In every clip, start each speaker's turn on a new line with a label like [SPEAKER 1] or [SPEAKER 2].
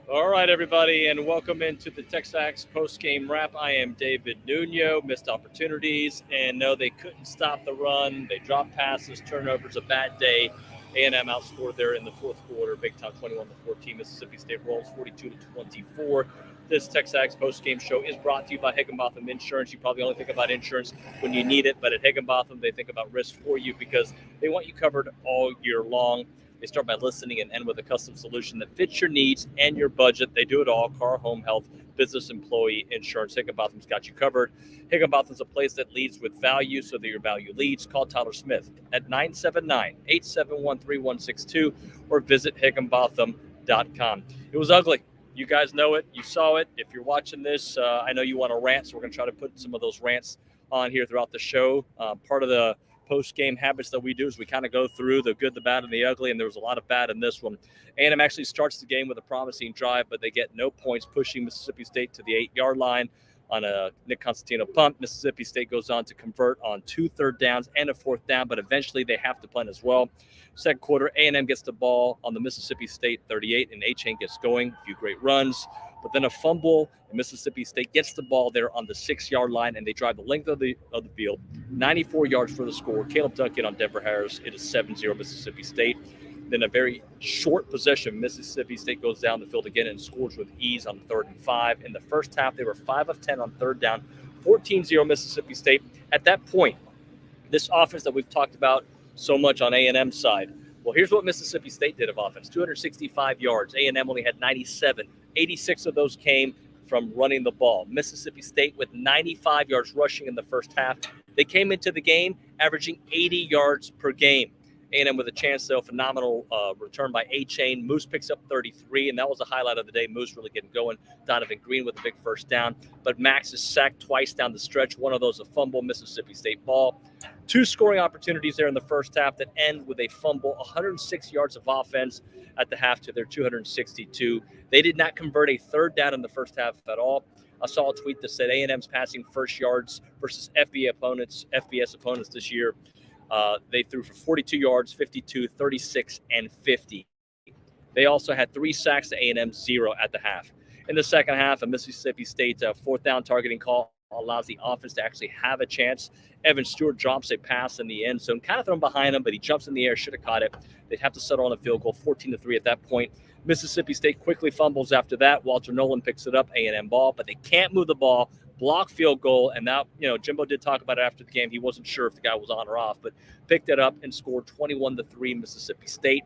[SPEAKER 1] All right, everybody, and welcome into the TexAgs post-game wrap. I am David Nuño. Missed opportunities, and no, they couldn't stop the run. They dropped passes, turnovers, a bad day. A&M outscored there in the fourth quarter, big time, 21-14. Mississippi State rolls 42-24. This TexAgs post-game show is brought to you by Higginbotham Insurance. You probably only think about insurance when you need it, but at Higginbotham, they think about risk for you because they want you covered all year long. They start by listening and end with a custom solution that fits your needs and your budget. They do it all: car, home, health, business, employee insurance. Higginbotham's got you covered. Higginbotham's a place that leads with value so that your value leads. Call Tyler Smith at 979-871-3162 or visit higginbotham.com. It was ugly. You guys know it. You saw it. If you're watching this, I know you want to rant, so we're going to try to put some of those rants on here throughout the show. Part of the post-game habits that we do is we kind of go through the good, the bad, and the ugly, and there was a lot of bad in this one. A&M actually starts the game with a promising drive, but they get no points, pushing Mississippi State to the 8-yard line on a Nick Constantino punt. Mississippi State goes on to convert on 2 third downs and a 4th down, but eventually they have to punt as well. Second quarter, A&M gets the ball on the Mississippi State 38, and A-Chain gets going. A few great runs, but then a fumble, and Mississippi State gets the ball there on the 6-yard line, and they drive the length of the field, 94 yards for the score. Caleb Duncan on Denver Harris. It is 7-0 Mississippi State. Then a very short possession, Mississippi State goes down the field again and scores with ease on 3rd and 5. In the first half, they were 5 of 10 on 3rd down, 14-0 Mississippi State. At that point, this offense that we've talked about so much on A&M's side, well, here's what Mississippi State did of offense: 265 yards. A&M only had 97. 86 of those came from running the ball. Mississippi State with 95 yards rushing in the first half. They came into the game averaging 80 yards per game. A&M with a chance, though, phenomenal return by A-Chain. Moose picks up 33, and that was the highlight of the day. Moose really getting going. Donovan Green with a big first down. But Max is sacked twice down the stretch. One of those a fumble, Mississippi State ball. 2 scoring opportunities there in the first half that end with a fumble. 106 yards of offense at the half to their 262. They did not convert a 3rd down in the first half at all. I saw a tweet that said A&M's passing first yards versus FBS opponents this year. They threw for 42 yards, 52, 36, and 50. They also had 3 sacks to A&M, 0 at the half. In the second half, a Mississippi State 4th down targeting call allows the offense to actually have a chance. Evan Stewart drops a pass in the end zone, kind of thrown behind him, but he jumps in the air, should have caught it. They'd have to settle on a field goal, 14-3 at that point. Mississippi State quickly fumbles after that. Walter Nolan picks it up, A&M ball, but they can't move the ball. Block field goal, and now, Jimbo did talk about it after the game. He wasn't sure if the guy was on or off, but picked it up and scored 21-3 Mississippi State.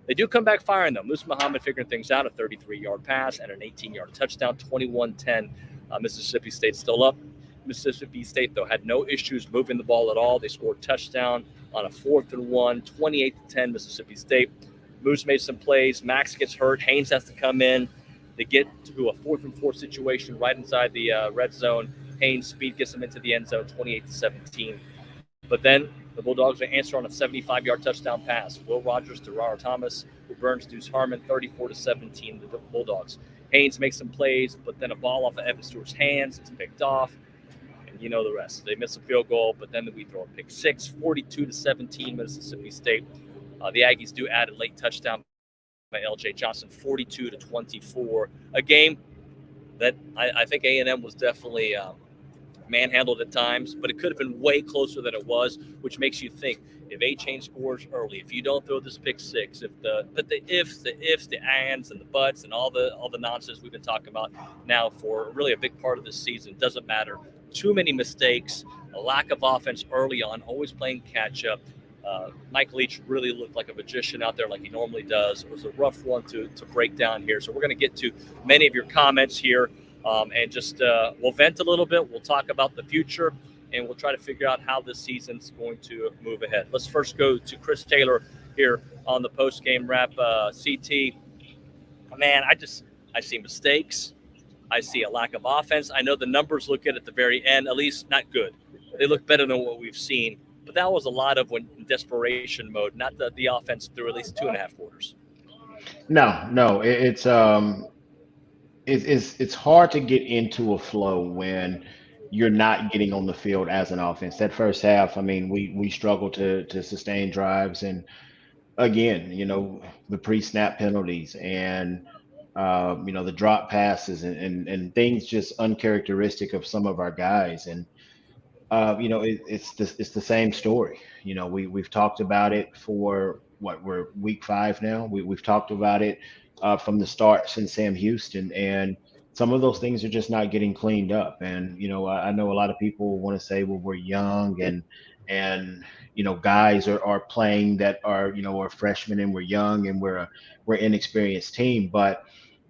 [SPEAKER 1] They do come back firing, though. Musa Muhammad figuring things out, a 33-yard pass and an 18-yard touchdown, 21-10. Mississippi State still up. Mississippi State, though, had no issues moving the ball at all. They scored touchdown on a 4th and 1, 28-10 Mississippi State. Moose made some plays. Max gets hurt. Haynes has to come in. They get to a 4th and 4 situation right inside the red zone. Haynes' speed gets them into the end zone, 28-17. But then the Bulldogs answer on a 75-yard touchdown pass. Will Rogers to Rara Thomas, who burns Deuce Harmon, 34-17. The Bulldogs. Haynes makes some plays, but then a ball off of Evan Stewart's hands. It's picked off. And you know the rest. They miss a field goal, but then we throw a pick 6, 42-17 Mississippi State. The Aggies do add a late touchdown by L.J. Johnson, 42-24. A game that I think A&M was definitely manhandled at times, but it could have been way closer than it was, which makes you think, if A-Chain scores early, if you don't throw this pick 6, but the ifs, the ands, and the buts, and all the nonsense we've been talking about now for really a big part of this season, doesn't matter. Too many mistakes, a lack of offense early on, always playing catch up. Mike Leach really looked like a magician out there like he normally does. It was a rough one to break down here. So we're going to get to many of your comments here and just we'll vent a little bit. We'll talk about the future, and we'll try to figure out how this season's going to move ahead. Let's first go to Chris Taylor here on the post-game wrap. CT, man, I see mistakes. I see a lack of offense. I know the numbers look good at the very end, at least not good. They look better than what we've seen. But that was a lot of when in desperation mode, not the offense through at least 2.5 quarters.
[SPEAKER 2] No, it's hard to get into a flow when you're not getting on the field as an offense. That first half, I mean, we struggled to sustain drives, and again, the pre-snap penalties and the drop passes and things just uncharacteristic of some of our guys. And it's the same story. We've talked about it for what, we're week 5 now. We've talked about it from the start since Sam Houston, and some of those things are just not getting cleaned up. And I know a lot of people want to say, well, we're young, and guys are playing that are freshmen, and we're young, and we're inexperienced team. But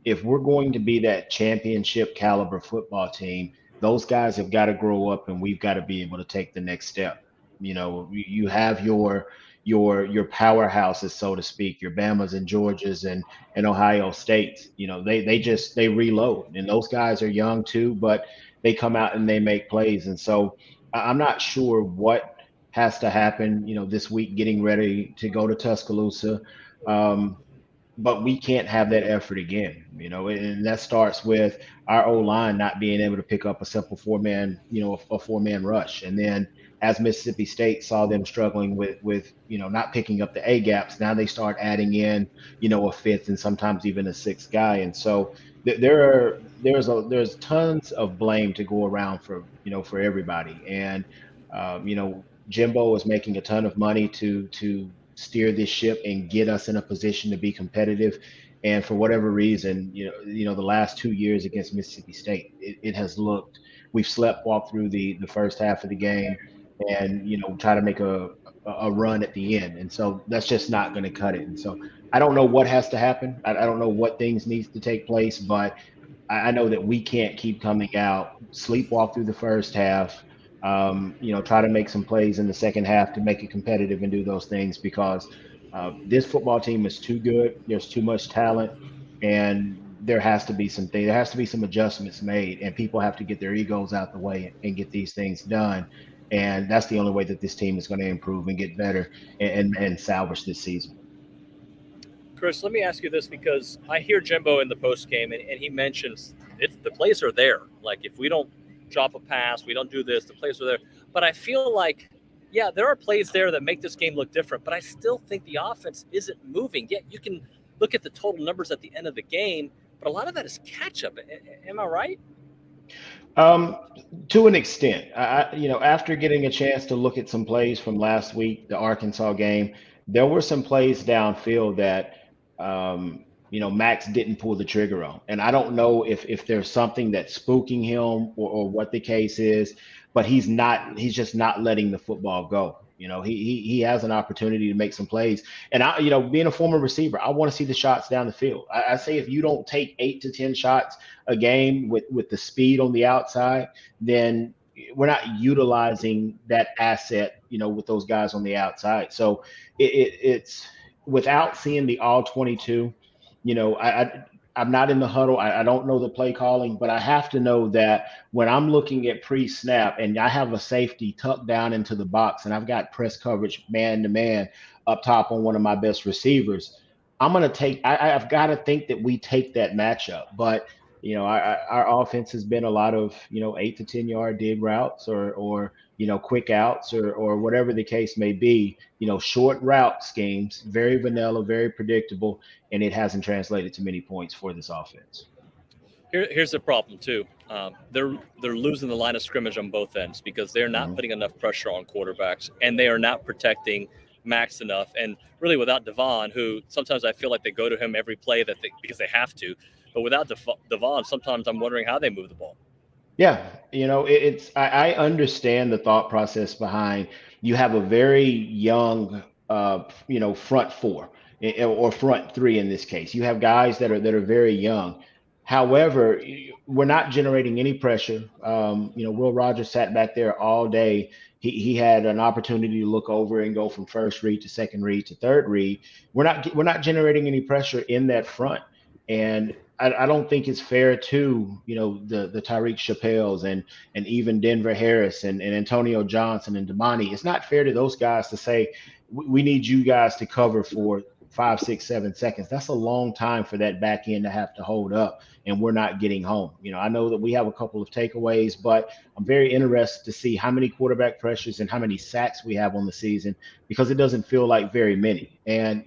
[SPEAKER 2] if we're going to be that championship caliber football team, those guys have got to grow up, and we've got to be able to take the next step. You have your powerhouses, so to speak, your Bamas and Georgias and Ohio States. They reload, and those guys are young too, but they come out and they make plays. And so I'm not sure what has to happen, this week getting ready to go to Tuscaloosa. Um, but we can't have that effort again, and that starts with our O line not being able to pick up a simple four-man, a four-man rush. And then as Mississippi State saw them struggling with not picking up the A gaps, now they start adding in, a fifth and sometimes even a sixth guy. And so there's tons of blame to go around for everybody. And Jimbo is making a ton of money to steer this ship and get us in a position to be competitive. And for whatever reason, the last 2 years against Mississippi State, it has looked, we've slept walk through the first half of the game, and try to make a run at the end. And so that's just not going to cut it. And so I don't know what has to happen. I don't know what things needs to take place, but I know that we can't keep coming out, sleepwalk through the first half, try to make some plays in the second half to make it competitive and do those things, because this football team is too good. There's too much talent, and there has to be some adjustments made, and people have to get their egos out the way and get these things done. And that's the only way that this team is going to improve and get better and salvage this season.
[SPEAKER 1] Chris, let me ask you this, because I hear Jimbo in the post game, and he mentions the plays are there. Like, if we don't drop a pass, we don't do this, the plays are there. But I feel like, yeah, there are plays there that make this game look different, but I still think the offense isn't moving. Yet you can look at the total numbers at the end of the game, but a lot of that is catch up. Am I right?
[SPEAKER 2] To an extent, after getting a chance to look at some plays from last week, the Arkansas game, there were some plays downfield that, Max didn't pull the trigger on. And I don't know if there's something that's spooking him, or what the case is, but he's just not letting the football go. He has an opportunity to make some plays. And being a former receiver, I want to see the shots down the field. I say, if you don't take 8 to 10 shots a game with the speed on the outside, then we're not utilizing that asset, with those guys on the outside. So it's without seeing the all 22, I'm not in the huddle. I don't know the play calling, but I have to know that when I'm looking at pre-snap and I have a safety tucked down into the box, and I've got press coverage man to man up top on one of my best receivers, I've got to think that we take that matchup. But our offense has been a lot of 8 to 10 yard dig routes, or quick outs, or whatever the case may be. Short route schemes, very vanilla, very predictable, and it hasn't translated to many points for this offense.
[SPEAKER 1] Here's the problem too. They're losing the line of scrimmage on both ends, because they're not putting enough pressure on quarterbacks, and they are not protecting Max enough. And really, without Devon, who sometimes I feel like they go to him every play because they have to, but without Devon, sometimes I'm wondering how they move the ball.
[SPEAKER 2] Yeah, I understand the thought process behind, you have a very young, front four, or front three in this case. You have guys that are very young. However, we're not generating any pressure. Will Rogers sat back there all day. He had an opportunity to look over and go from first read to second read to third read. We're not generating any pressure in that front. And I don't think it's fair to, the Tyreek Chappelles and even Denver Harris and Antonio Johnson and Damani. It's not fair to those guys to say, we need you guys to cover for 5, 6, 7 seconds. That's a long time for that back end to have to hold up, and we're not getting home. I know that we have a couple of takeaways, but I'm very interested to see how many quarterback pressures and how many sacks we have on the season, because it doesn't feel like very many. And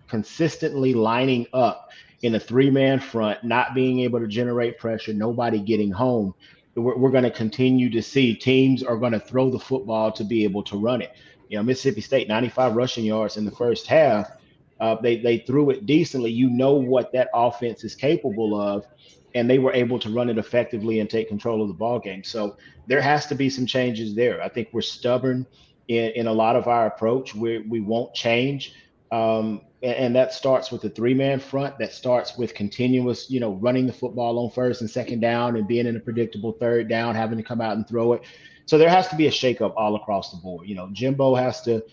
[SPEAKER 2] consistently lining up in a three-man front, not being able to generate pressure, nobody getting home, we're going to continue to see teams are going to throw the football to be able to run it. Mississippi State, 95 rushing yards in the first half. They threw it decently. You know what that offense is capable of, and they were able to run it effectively and take control of the ball game. So there has to be some changes there. I think we're stubborn in a lot of our approach. We won't change. And that starts with the three-man front. That starts with continuous, running the football on first and second down and being in a predictable third down, having to come out and throw it. So there has to be a shakeup all across the board. Jimbo has to.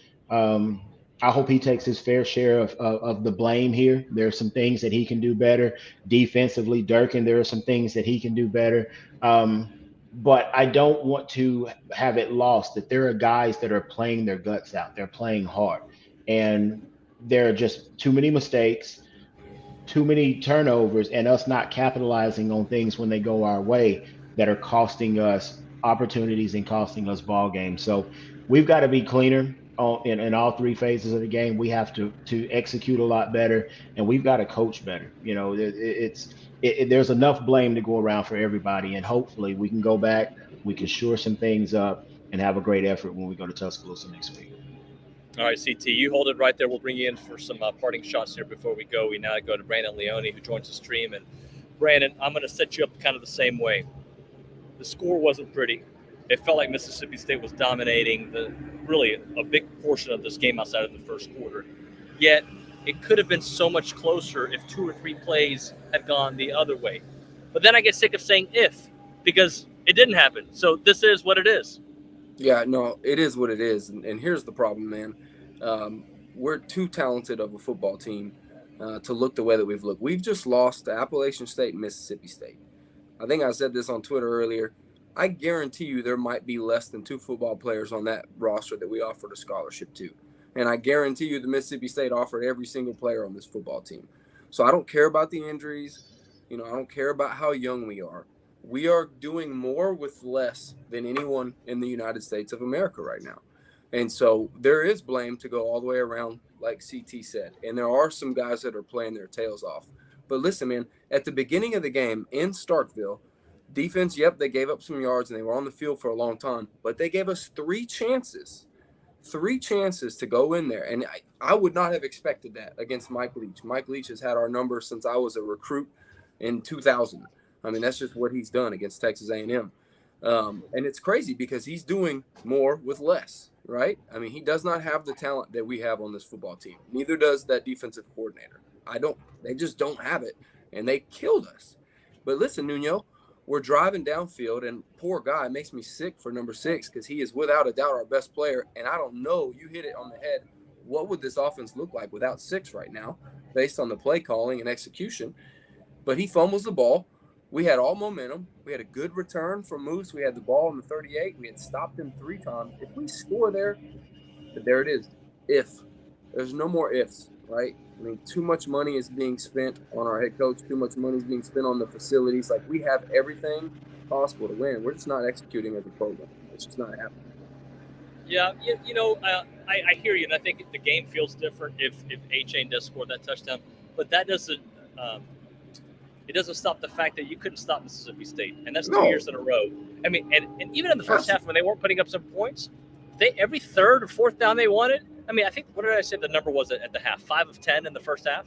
[SPEAKER 2] I hope he takes his fair share of the blame here. There are some things that he can do better defensively. Durkin, there are some things that he can do better. But I don't want to have it lost that there are guys that are playing their guts out. They're playing hard. And there are just too many mistakes, too many turnovers, and us not capitalizing on things when they go our way that are costing us opportunities and costing us ball games. So we've got to be cleaner in all three phases of the game. We have to execute a lot better, and we've got to coach better. There's enough blame to go around for everybody, and hopefully we can go back, we can shore some things up, and have a great effort when we go to Tuscaloosa next week.
[SPEAKER 1] All right, CT, you hold it right there. We'll bring you in for some parting shots here before we go. We now go to Brandon Leone, who joins the stream. And Brandon, I'm going to set you up kind of the same way. The score wasn't pretty. It felt like Mississippi State was dominating really a big portion of this game outside of the first quarter. Yet it could have been so much closer if 2 or 3 plays had gone the other way. But then I get sick of saying if, because it didn't happen. So this is what it is.
[SPEAKER 3] Yeah, no, it is what it is. And here's the problem, man. We're too talented of a football team to look the way that we've looked. We've just lost to Appalachian State and Mississippi State. I think I said this on Twitter earlier. I guarantee you there might be less than 2 football players on that roster that we offered a scholarship to. And I guarantee you the Mississippi State offered every single player on this football team. So I don't care about the injuries. I don't care about how young we are. We are doing more with less than anyone in the United States of America right now. And so there is blame to go all the way around, like CT said. And there are some guys that are playing their tails off. But listen, man, at the beginning of the game in Starkville, defense, yep, they gave up some yards and they were on the field for a long time. But they gave us 3 chances to go in there. And I would not have expected that against Mike Leach. Mike Leach has had our number since I was a recruit in 2000. I mean, that's just what he's done against Texas A&M. And it's crazy because he's doing more with less, right? I mean, he does not have the talent that we have on this football team. Neither does that defensive coordinator. They just don't have it. And they killed us. But listen, Nuño, we're driving downfield, and poor guy, makes me sick for number 6 because he is without a doubt our best player. And I don't know, you hit it on the head. What would this offense look like without 6 right now based on the play calling and execution? But he fumbles the ball. We had all momentum. We had a good return from Moose. We had the ball in the 38. We had stopped him 3 times. If we score there, there it is. If. There's no more ifs, right? I mean, too much money is being spent on our head coach. Too much money is being spent on the facilities. Like, we have everything possible to win. We're just not executing as a program. It's just not happening.
[SPEAKER 1] Yeah, I hear you, and I think the game feels different if A-Chain does score that touchdown. But that doesn't it doesn't stop the fact that you couldn't stop Mississippi State, and that's 2 years in a row. I mean, and even in the first half when they weren't putting up some points, every third or fourth down they wanted. I mean, I think, what did I say the number was at the half? 5 of 10 in the first half?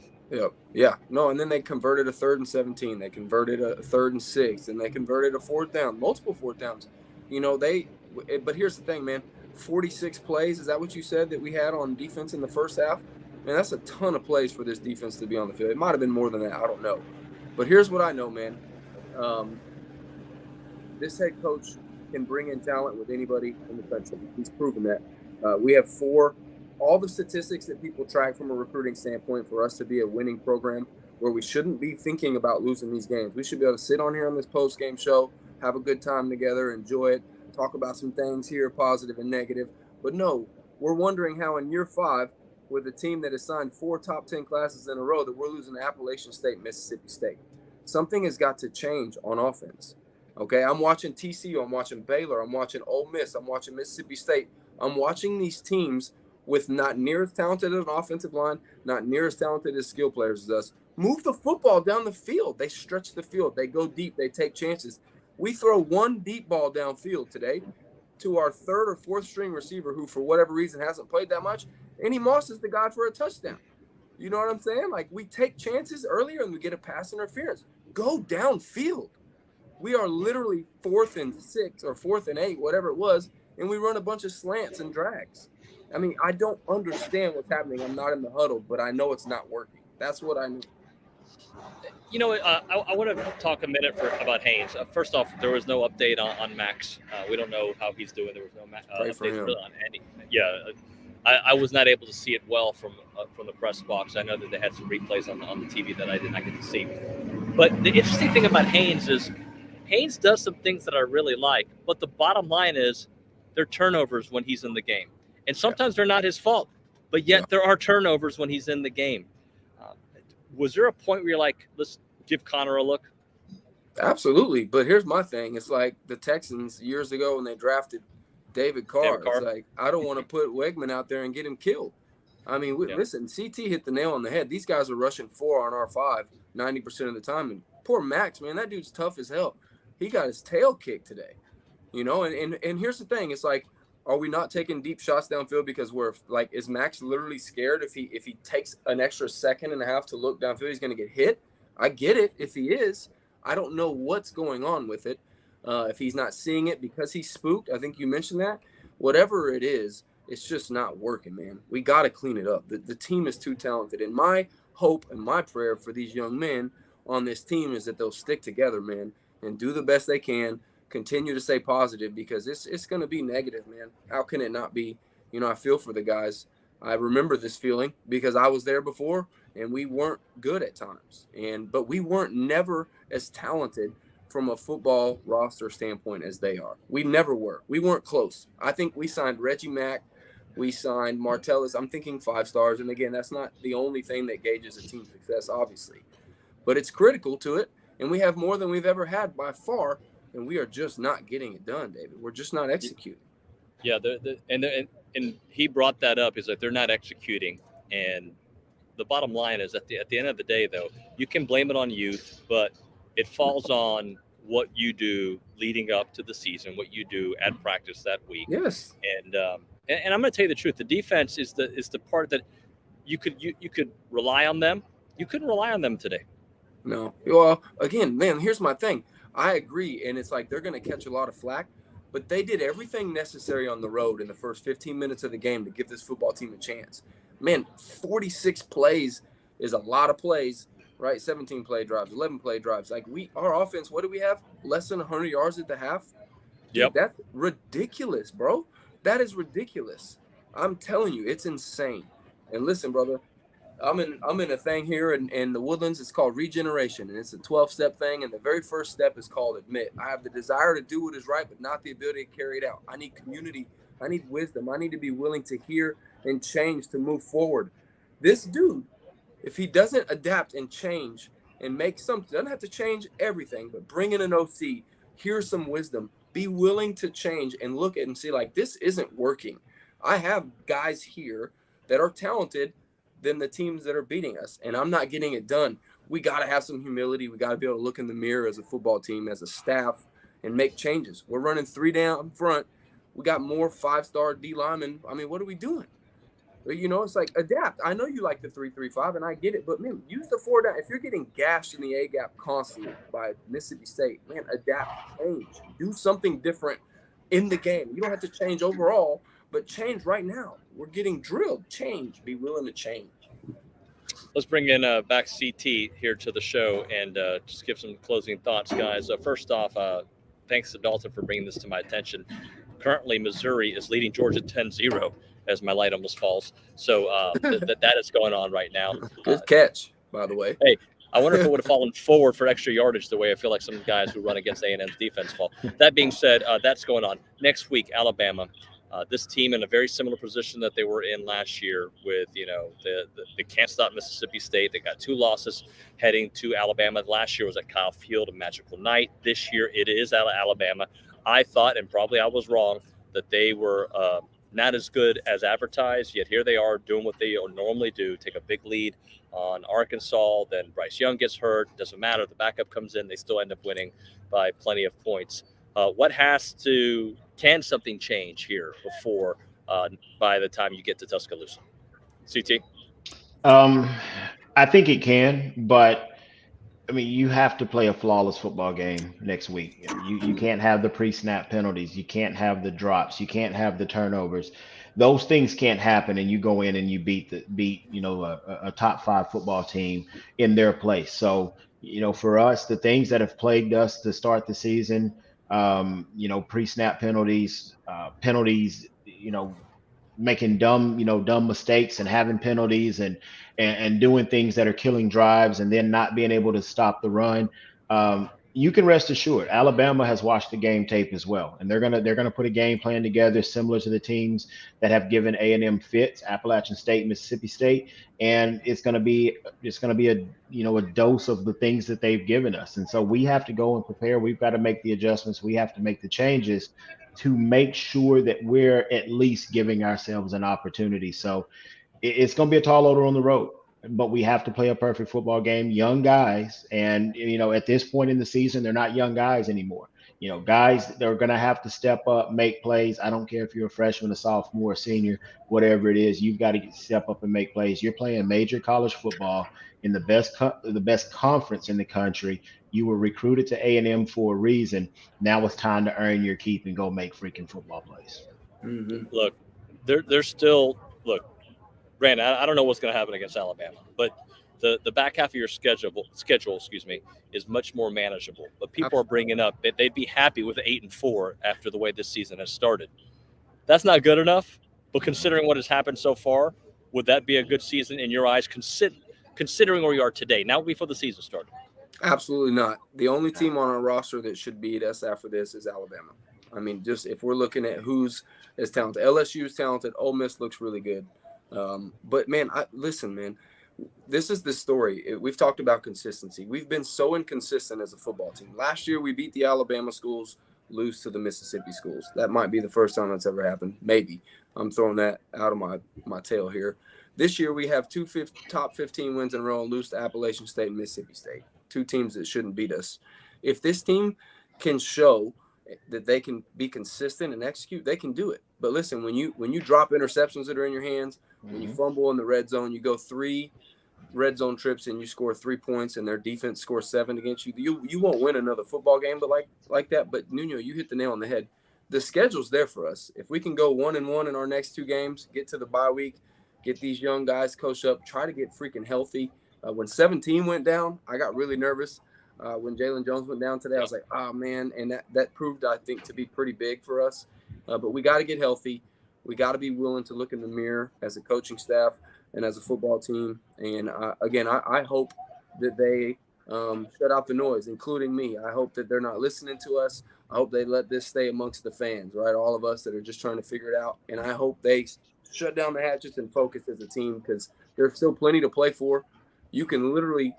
[SPEAKER 3] Yeah. No, and then they converted a 3rd and 17. They converted a 3rd and 6, and they converted a 4th down, multiple 4th downs. But here's the thing, man. 46 plays, is that what you said that we had on defense in the first half? Man, that's a ton of plays for this defense to be on the field. It might have been more than that. I don't know. But here's what I know, man. This head coach can bring in talent with anybody in the country. He's proven that. We have 4. All the statistics that people track from a recruiting standpoint for us to be a winning program where we shouldn't be thinking about losing these games. We should be able to sit on here on this post-game show, have a good time together, enjoy it, talk about some things here, positive and negative. But no, we're wondering how in year 5, with a team that has signed 4 top 10 classes in a row, that we're losing to Appalachian State, Mississippi State. Something has got to change on offense. Okay, I'm watching TCU, I'm watching Baylor, I'm watching Ole Miss, I'm watching Mississippi State. I'm watching these teams with not near as talented an offensive line, not near as talented as skill players as us, move the football down the field. They stretch the field. They go deep. They take chances. We throw one deep ball downfield today to our third or fourth string receiver who, for whatever reason, hasn't played that much, and he mosses the guy for a touchdown. You know what I'm saying? Like, we take chances earlier and we get a pass interference. Go downfield. We are literally 4th and 6 or 4th and 8, whatever it was, and we run a bunch of slants and drags. I mean, I don't understand what's happening. I'm not in the huddle, but I know it's not working. That's what I need.
[SPEAKER 1] You know, I want to talk a minute about Haynes. First off, there was no update on Max. We don't know how he's doing. There was no update really on any. Yeah, I was not able to see it well from the press box. I know that they had some replays on the TV that I did not get to see. But the interesting thing about Haynes is Haynes does some things that I really like. But the bottom line is they're turnovers when he's in the game. And sometimes they're not his fault. But yet there are turnovers when he's in the game. Was there a point where you're like, let's give Connor a look?
[SPEAKER 3] Absolutely. But here's my thing. It's like the Texans years ago when they drafted David Carr. It's like, I don't want to put Wegman out there and get him killed. I mean, listen, CT hit the nail on the head. These guys are rushing 4 on R5 90% of the time. And poor Max, man, that dude's tough as hell. He got his tail kicked today. You know, and here's the thing. It's like, are we not taking deep shots downfield because we're like, is Max literally scared if he takes an extra second and a half to look downfield, he's going to get hit? I get it if he is. I don't know what's going on with it. If he's not seeing it because he's spooked, I think you mentioned that. Whatever it is, it's just not working, man. We got to clean it up. The team is too talented. And my hope and my prayer for these young men on this team is that they'll stick together, man, and do the best they can. Continue to stay positive because it's going to be negative, man. How can it not be? You know, I feel for the guys. I remember this feeling because I was there before and we weren't good at times. But we weren't never as talented from a football roster standpoint as they are. We never were. We weren't close. I think we signed Reggie Mack. We signed Martellus. I'm thinking 5 stars. And again, that's not the only thing that gauges a team's success, obviously. But it's critical to it. And we have more than we've ever had by far. And we are just not getting it done, David. We're just not executing.
[SPEAKER 1] Yeah, and he brought that up. Is that they're not executing, and the bottom line is at the end of the day, though, you can blame it on youth, but it falls on what you do leading up to the season, what you do at practice that week.
[SPEAKER 3] Yes.
[SPEAKER 1] And I'm going to tell you the truth. The defense is the part that you could rely on them. You couldn't rely on them today.
[SPEAKER 3] No. Well, again, man, here's my thing. I agree, and it's like they're going to catch a lot of flack, but they did everything necessary on the road in the first 15 minutes of the game to give this football team a chance. Man, 46 plays is a lot of plays, right? 17 play drives, 11 play drives. Like our offense, what do we have? Less than 100 yards at the half?
[SPEAKER 1] Yep.
[SPEAKER 3] Dude, that's ridiculous, bro. That is ridiculous. I'm telling you, it's insane. And listen, brother, I'm in a thing here in the Woodlands. It's called regeneration, and it's a 12-step thing. And the very first step is called admit. I have the desire to do what is right, but not the ability to carry it out. I need community. I need wisdom. I need to be willing to hear and change to move forward. This dude, if he doesn't adapt and change and make something, doesn't have to change everything, but bring in an OC, hear some wisdom, be willing to change and look at it and see like, this isn't working. I have guys here that are talented than the teams that are beating us, and I'm not getting it done. We got to have some humility. We got to be able to look in the mirror as a football team, as a staff, and make changes. We're running 3 down front. We got more 5-star D linemen. I mean, what are we doing? You know, it's like adapt. I know you like the 3-3-5, and I get it, but man, use the 4 down. If you're getting gashed in the A gap constantly by Mississippi State, man, adapt, change, do something different in the game. You don't have to change overall, but change right now. We're getting drilled. Change. Be willing to change.
[SPEAKER 1] Let's bring in back CT here to the show and just give some closing thoughts, guys. First off, thanks to Dalton for bringing this to my attention. Currently, Missouri is leading Georgia 10-0 as my light almost falls. So that is going on right now.
[SPEAKER 3] Good catch, by the way.
[SPEAKER 1] Hey, I wonder if it would have fallen forward for extra yardage the way I feel like some guys who run against A&M's defense fall. That being said, that's going on. Next week, Alabama. This team in a very similar position that they were in last year with, you know, the can't stop Mississippi State. They got 2 losses heading to Alabama. Last year was at Kyle Field, a magical night. This year it is at Alabama. I thought, and probably I was wrong, that they were not as good as advertised, yet here they are doing what they normally do, take a big lead on Arkansas. Then Bryce Young gets hurt. Doesn't matter. The backup comes in. They still end up winning by plenty of points. Can something change here before, by the time you get to Tuscaloosa? CT?
[SPEAKER 2] Um, I think it can, but I mean, you have to play a flawless football game next week. You can't have the pre-snap penalties. You can't have the drops. You can't have the turnovers. Those things can't happen, and you go in and you beat a top five football team in their place. So for us, the things that have plagued us to start the season, pre-snap penalties, making dumb mistakes and having penalties and doing things that are killing drives and then not being able to stop the run. You can rest assured Alabama has watched the game tape as well, and they're gonna put a game plan together similar to the teams that have given A&M fits, Appalachian State, Mississippi State, and it's gonna be a dose of the things that they've given us. And so we have to go and prepare. We've got to make the adjustments. We have to make the changes to make sure that we're at least giving ourselves an opportunity. So it's going to be a tall order on the road, but we have to play a perfect football game. Young guys, and at this point in the season, they're not young guys anymore. Guys, they're going to have to step up, make plays. I don't care if you're a freshman, a sophomore, a senior, whatever it is. You've got to step up and make plays. You're playing major college football in the best conference in the country. You were recruited to A&M for a reason. Now it's time to earn your keep and go make freaking football plays.
[SPEAKER 3] Mm-hmm.
[SPEAKER 1] Look, they're still look. Brandon, I don't know what's going to happen against Alabama, but the back half of your schedule, is much more manageable. But people are bringing up that they'd be happy with 8-4 after the way this season has started. That's not good enough. But considering what has happened so far, would that be a good season in your eyes? Considering where you are today, now before the season started.
[SPEAKER 3] Absolutely not. The only team on our roster that should beat us after this is Alabama. I mean, just if we're looking at who's as talented, LSU is talented. Ole Miss looks really good. But man, listen, man, this is the story. We've talked about consistency. We've been so inconsistent as a football team. Last year, we beat the Alabama schools, lose to the Mississippi schools. That might be the first time that's ever happened. Maybe. I'm throwing that out of my tail here. This year, we have top 15 wins in a row and lose to Appalachian State and Mississippi State, two teams that shouldn't beat us. If this team can show that they can be consistent and execute, they can do it. But listen, when you drop interceptions that are in your hands, when you fumble in the red zone, you go 3 red zone trips and you score 3 points and their defense scores 7 against you, you won't win another football game but like that. But Nuño, you hit the nail on the head. The schedule's there for us. If we can go 1-1 in our next 2 games, get to the bye week, get these young guys coached up, try to get freaking healthy. When 17 went down, I got really nervous. When Jalen Jones went down today, I was like, oh, man. And that proved, I think, to be pretty big for us. But we got to get healthy. We got to be willing to look in the mirror as a coaching staff and as a football team. And, again, I hope that they shut out the noise, including me. I hope that they're not listening to us. I hope they let this stay amongst the fans, right, all of us that are just trying to figure it out. And I hope they shut down the hatchets and focus as a team because there's still plenty to play for. You can literally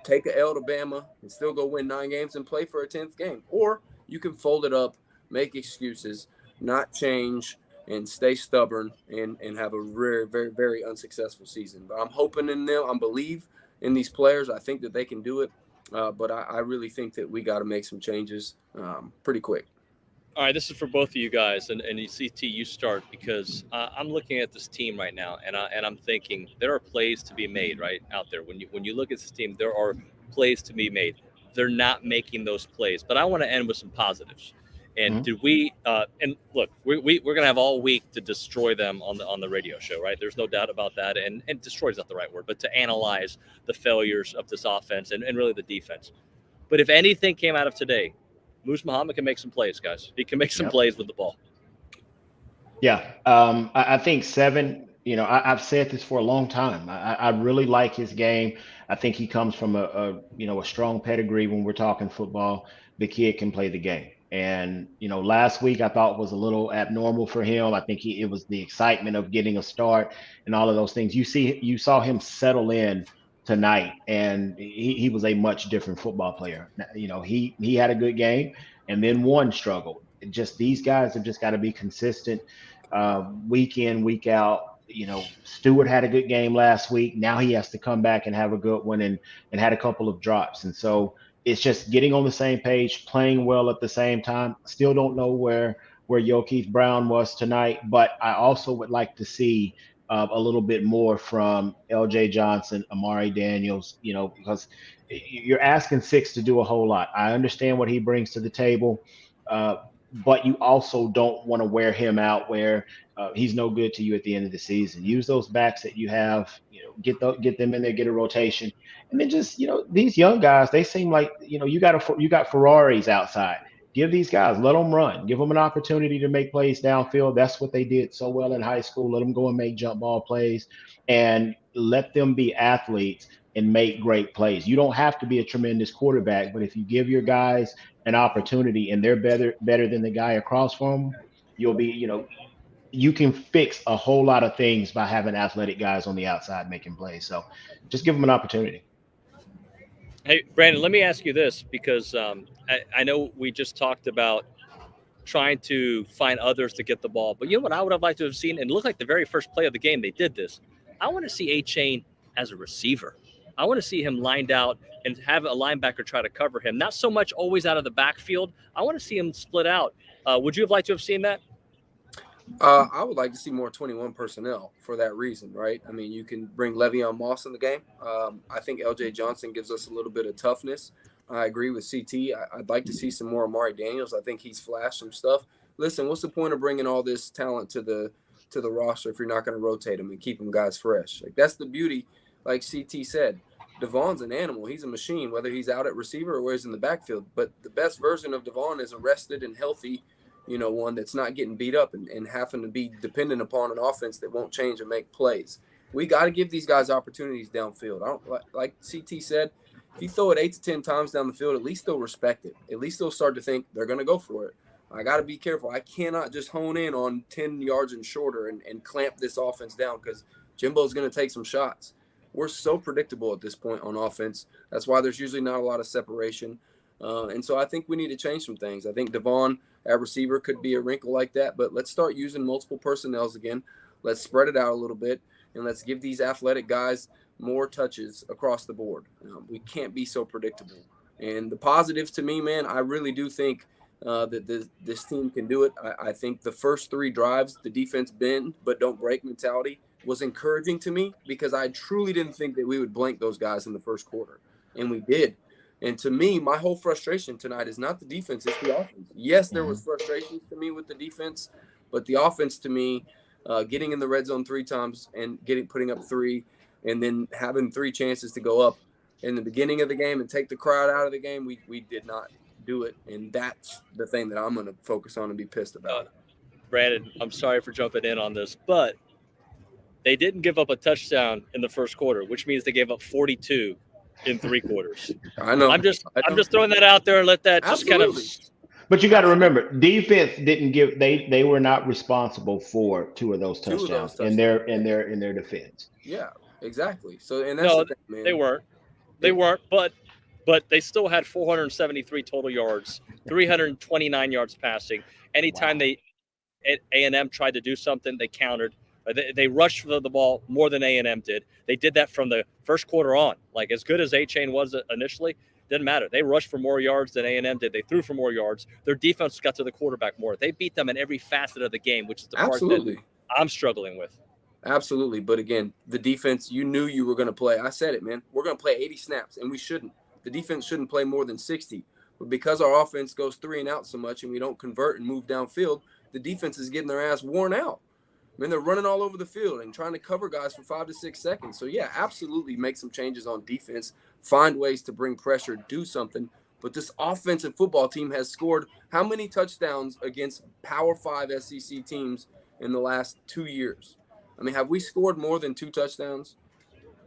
[SPEAKER 3] take a L to Bama and still go win 9 games and play for a 10th game. Or you can fold it up, make excuses, not change, and stay stubborn and have a very, very, very unsuccessful season. But I'm hoping in them. I believe in these players. I think that they can do it. But I really think that we got to make some changes pretty quick.
[SPEAKER 1] All right, this is for both of you guys, and CT, you start because I'm looking at this team right now, and I'm thinking there are plays to be made right out there. When you look at this team, there are plays to be made. They're not making those plays, but I want to end with some positives. And did we? And look, we're gonna have all week to destroy them on the radio show, right? There's no doubt about that. And destroy is not the right word, but to analyze the failures of this offense and really the defense. But if anything came out of today, Moose Muhammad can make some plays, guys. He can make some plays with the ball.
[SPEAKER 2] Yeah, I think 7. I've said this for a long time. I really like his game. I think he comes from a strong pedigree when we're talking football. The kid can play the game. And last week I thought was a little abnormal for him. I think it was the excitement of getting a start and all of those things. You saw him settle in tonight, and he was a much different football player. He had a good game, and then one struggled. Just these guys have just got to be consistent. week in, week out. You know, Stewart had a good game last week. Now he has to come back and have a good one, and had a couple of drops. And so it's just getting on the same page, playing well at the same time. Still don't know where Keith Brown was tonight, but I also would like to see a little bit more from L.J. Johnson, Amari Daniels. You know, because you're asking Six to do a whole lot. I understand what he brings to the table. Uh, but you also don't want to wear him out where he's no good to you at the end of the season. Use those backs that you have, you know, get them in there, get a rotation, and then just, you know, these young guys, they seem like, you know, you got Ferraris outside. Give these guys, let them run, give them an opportunity to make plays downfield. That's what they did so well in high school. Let them go and make jump ball plays, and let them be athletes and make great plays. You don't have to be a tremendous quarterback, but if you give your guys an opportunity and they're better than the guy across from them, you'll be, you know, you can fix a whole lot of things by having athletic guys on the outside making plays. So just give them an opportunity.
[SPEAKER 1] Hey, Brandon, let me ask you this, because I know we just talked about trying to find others to get the ball, but you know what I would have liked to have seen, and it looked like the very first play of the game they did this. I want to see A-Chain as a receiver. I want to see him lined out and have a linebacker try to cover him. Not so much always out of the backfield. I want to see him split out. Would you have liked to have seen that?
[SPEAKER 3] I would like to see more 21 personnel for that reason, right? I mean, you can bring Le'Veon Moss in the game. I think L.J. Johnson gives us a little bit of toughness. I agree with CT. I'd like to see some more Amari Daniels. I think he's flashed some stuff. Listen, what's the point of bringing all this talent to the roster if you're not going to rotate them and keep them guys fresh? Like, that's the beauty. Like CT said, Devon's an animal. He's a machine, whether he's out at receiver or where he's in the backfield. But the best version of Devon is a rested and healthy, you know, one that's not getting beat up and having to be dependent upon an offense that won't change and make plays. We got to give these guys opportunities downfield. I don't, like CT said, if you throw it 8 to 10 times down the field, at least they'll respect it. At least they'll start to think they're going to go for it. I got to be careful. I cannot just hone in on 10 yards and shorter and clamp this offense down, because Jimbo's going to take some shots. We're so predictable at this point on offense. That's why there's usually not a lot of separation. And so I think we need to change some things. I think Devon at receiver could be a wrinkle like that, but let's start using multiple personnels again. Let's spread it out a little bit, and let's give these athletic guys more touches across the board. We can't be so predictable. And the positives to me, man, I really do think that this team can do it. I think the first 3 drives, the defense bend but don't break mentality, was encouraging to me, because I truly didn't think that we would blank those guys in the first quarter, and we did. And to me, my whole frustration tonight is not the defense, it's the offense. Yes, there was frustrations to me with the defense, but the offense to me, getting in the red zone 3 times and putting up 3, and then having 3 chances to go up in the beginning of the game and take the crowd out of the game, we did not do it. And that's the thing that I'm going to focus on and be pissed about.
[SPEAKER 1] Brandon, I'm sorry for jumping in on this, but they didn't give up a touchdown in the first quarter, which means they gave up 42 in 3 quarters.
[SPEAKER 3] I know.
[SPEAKER 1] I'm just throwing that out there and let that just kind of.
[SPEAKER 2] But you got to remember, defense didn't give. They were not responsible for 2 of those touchdowns in their defense.
[SPEAKER 3] Yeah, exactly. So and that's the thing, man.
[SPEAKER 1] They weren't, but they still had 473 total yards, 329 yards passing. Anytime A&M tried to do something, they countered. They rushed for the ball more than A&M did. They did that from the first quarter on. Like, as good as A-Chain was initially, didn't matter. They rushed for more yards than A&M did. They threw for more yards. Their defense got to the quarterback more. They beat them in every facet of the game, which is the part that I'm struggling with.
[SPEAKER 3] Absolutely. But again, the defense, you knew you were going to play. I said it, man. We're going to play 80 snaps, and we shouldn't. The defense shouldn't play more than 60. But because our offense goes 3 and out so much and we don't convert and move downfield, the defense is getting their ass worn out. I mean, they're running all over the field and trying to cover guys for 5 to 6 seconds. So, yeah, absolutely make some changes on defense, find ways to bring pressure, do something. But this offensive football team has scored how many touchdowns against Power 5 SEC teams in the last 2 years? I mean, have we scored more than 2 touchdowns?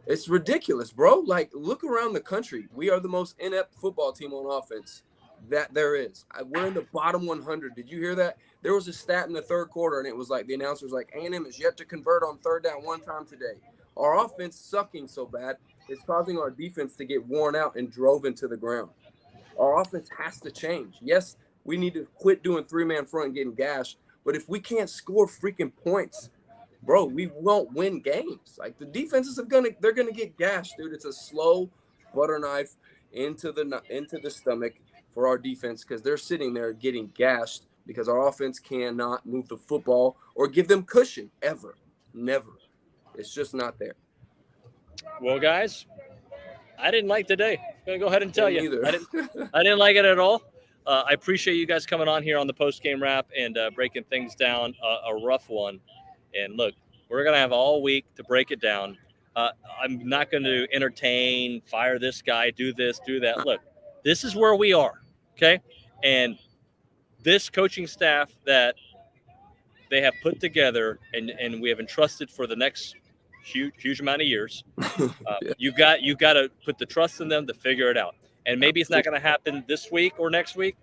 [SPEAKER 3] It's ridiculous, bro. Like, look around the country. We are the most inept football team on offense that there is. We're in the bottom 100. Did you hear that? There was a stat in the third quarter, and it was like the announcer was like, A&M is yet to convert on 3rd down 1 time today. Our offense sucking so bad, it's causing our defense to get worn out and drove into the ground. Our offense has to change. Yes, we need to quit doing 3-man front and getting gashed, But if we can't score freaking points, bro, we won't win games. Like the defenses they're gonna get gashed, dude. It's a slow butter knife into the stomach for our defense because they're sitting there getting gashed because our offense cannot move the football or give them cushion ever. Never. It's just not there.
[SPEAKER 1] Well, guys, I didn't like today. I'm gonna go ahead and tell you,
[SPEAKER 3] Either.
[SPEAKER 1] I didn't like it at all. I appreciate you guys coming on here on the post game wrap and breaking things down. A rough one, and look, we're gonna have all week to break it down. I'm not going to entertain, fire this guy, do this, do that. Look, this is where we are, okay? And this coaching staff that they have put together and we have entrusted for the next huge amount of years,
[SPEAKER 3] Yeah.
[SPEAKER 1] you got to put the trust in them to figure it out. And maybe it's not going to happen this week or next week,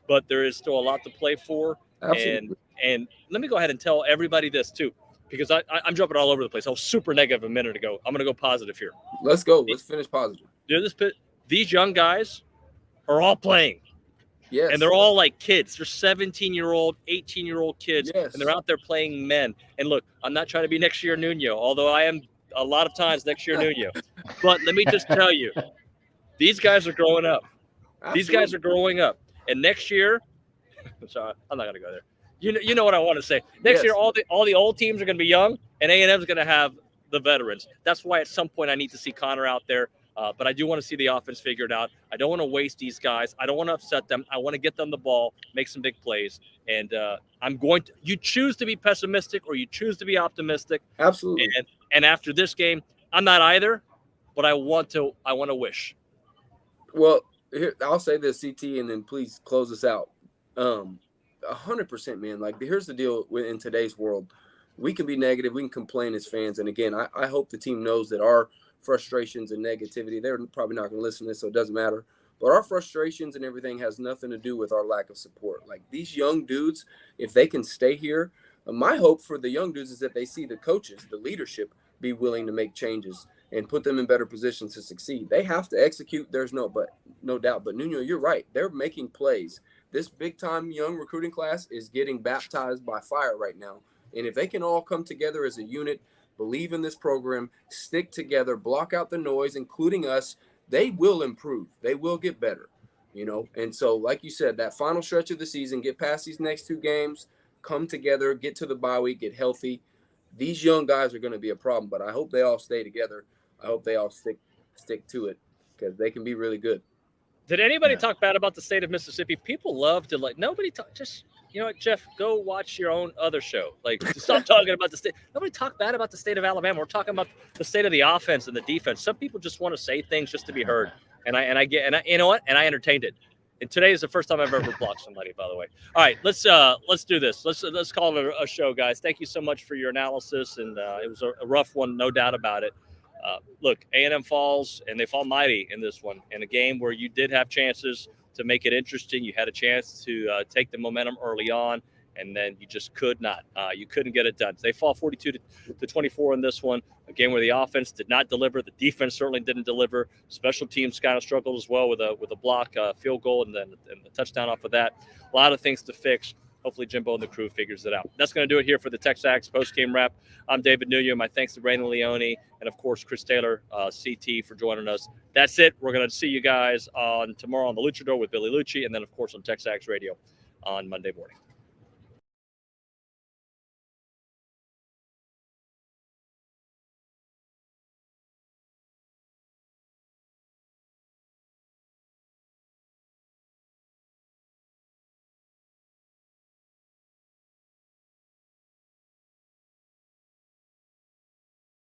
[SPEAKER 1] but there is still a lot to play for.
[SPEAKER 3] Absolutely.
[SPEAKER 1] And let me go ahead and tell everybody this too, because I'm jumping all over the place. I was super negative a minute ago. I'm going to go positive here.
[SPEAKER 3] Let's go. Let's finish positive.
[SPEAKER 1] These young guys are all playing.
[SPEAKER 3] Yes.
[SPEAKER 1] And they're all like kids. They're 17-year-old, 18-year-old kids,
[SPEAKER 3] Yes.
[SPEAKER 1] and they're out there playing men. And look, I'm not trying to be next year Nuño, although I am a lot of times next year Nuño. But let me just tell you, these guys are growing up.
[SPEAKER 3] Absolutely.
[SPEAKER 1] These guys are growing up. And next year, I'm sorry, I'm not going to go there. You know what I want to say. Next year, all the old teams are going to be young, and A&M is going to have the veterans. That's why at some point I need to see Connor out there. But I do want to see the offense figured out. I don't want to waste these guys. I don't want to upset them. I want to get them the ball, make some big plays. And I'm going to – you choose to be pessimistic or you choose to be optimistic.
[SPEAKER 3] Absolutely.
[SPEAKER 1] And after this game, I'm not either, but I want to wish.
[SPEAKER 3] Well, here, I'll say this, CT, and then please close us out. 100%, man. Like, here's the deal in today's world. We can be negative. We can complain as fans. And, again, I hope the team knows that our frustrations and negativity, they're probably not going to listen to this, so it doesn't matter. But our frustrations and everything has nothing to do with our lack of support. Like, these young dudes, if they can stay here, my hope for the young dudes is that they see the coaches, the leadership, be willing to make changes and put them in better positions to succeed. They have to execute. There's no doubt. But, Nuño, you're right. They're making plays. This big-time young recruiting class is getting baptized by fire right now. And if they can all come together as a unit, believe in this program, stick together, block out the noise, including us, they will improve. They will get better, you know. And so, like you said, that final stretch of the season, get past these next two games, come together, get to the bye week, get healthy. These young guys are going to be a problem, but I hope they all stay together. I hope they all stick to it because they can be really good.
[SPEAKER 1] Did anybody talk bad about the state of Mississippi? People love to nobody talk. Just, you know what, Jeff, go watch your own other show. Like, stop talking about the state. Nobody talk bad about the state of Alabama. We're talking about the state of the offense and the defense. Some people just want to say things just to be heard. And I you know what? And I entertained it. And today is the first time I've ever blocked somebody, by the way. All right, let's do this. Let's call it a show, guys. Thank you so much for your analysis. And it was a rough one, no doubt about it. Look, A&M falls, and they fall mighty in this one. In a game where you did have chances to make it interesting, you had a chance to take the momentum early on, and then you just could not. You couldn't get it done. So they fall 42-24 in this one. A game where the offense did not deliver. The defense certainly didn't deliver. Special teams kind of struggled as well with a block, field goal, and then the touchdown off of that. A lot of things to fix. Hopefully Jimbo and the crew figures it out. That's going to do it here for the TexAgs post-game wrap. I'm David Nuño. My thanks to Brandon Leone and, of course, Chris Taylor, CT, for joining us. That's it. We're going to see you guys tomorrow on the Luchador with Billy Lucci and then, of course, on TexAgs Radio on Monday morning.